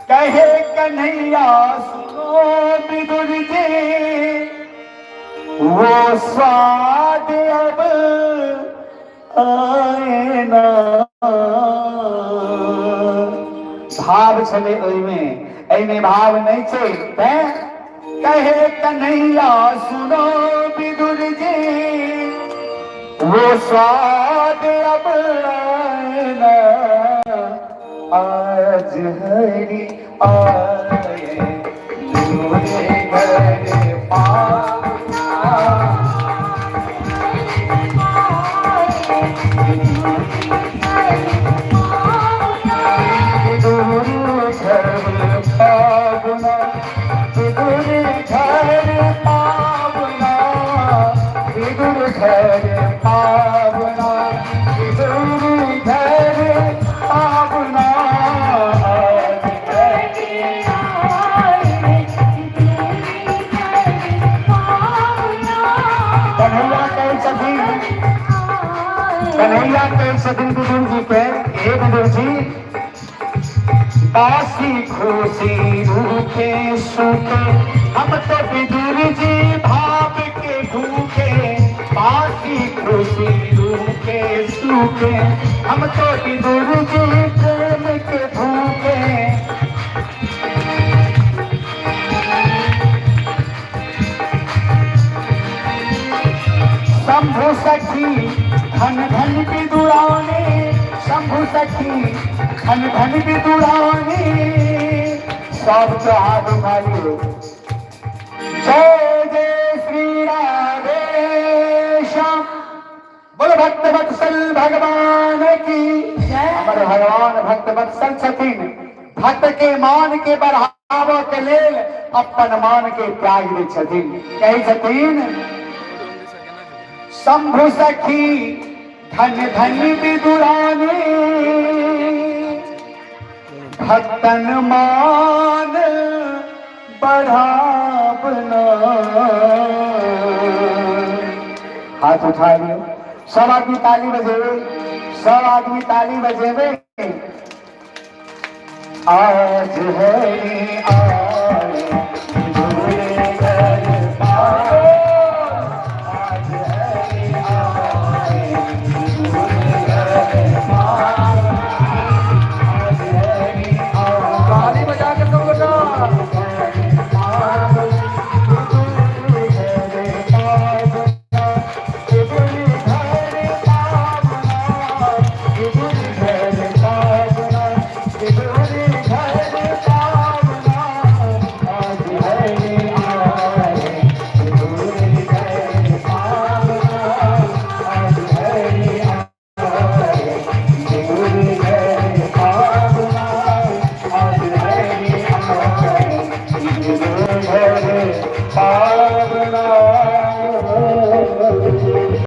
कहे कन्हैया सुनो विदुर जी, वो स्वाद अब आए ना। भाव छले ओइमे भाव नहीं छे। कहे कन्हैया सुनो विदुर जी, वो स्वाद अब आए ना। आज हरि आए मेरे घर पावना, विदुर घर पावना, विदुर घर पावना, विदुर घर पावना, विदुर घर पावना। कन्हैया कई सदिन विदुर जी पे, हे विदुर जी, बासी खुशी रूखे सूखे, हम तो विदुर जी भाव के भूखे। बासी खुशी रूखे सूखे, हम तो विदुर जी प्रेम के भूखे। शंभु सखी धन धन विदुरानी, शंभु सखी धन धन विदुरानी, सब हाथ उठाइए। जय जय श्री राधे श्याम। बोलो भक्त वत्सल भगवान की जय। हमारे भगवान भक्त वत्सल छथिन, भक्त के मान के बढ़ावा के लेल अपन मान के त्याग दै छथिन। कही छथिन शंभु सखी धन धन विदुरानी, भक्तन मान बढ़ावना। हाथ उठा लियो, सब आदमी ताली बजेवे, सब आदमी ताली बजेवे। आज हरि आए मेरे घर पावना, आज हरि आए मेरे घर पावना, आज हरि आए। ताली बजा के तुम बजा। पावना।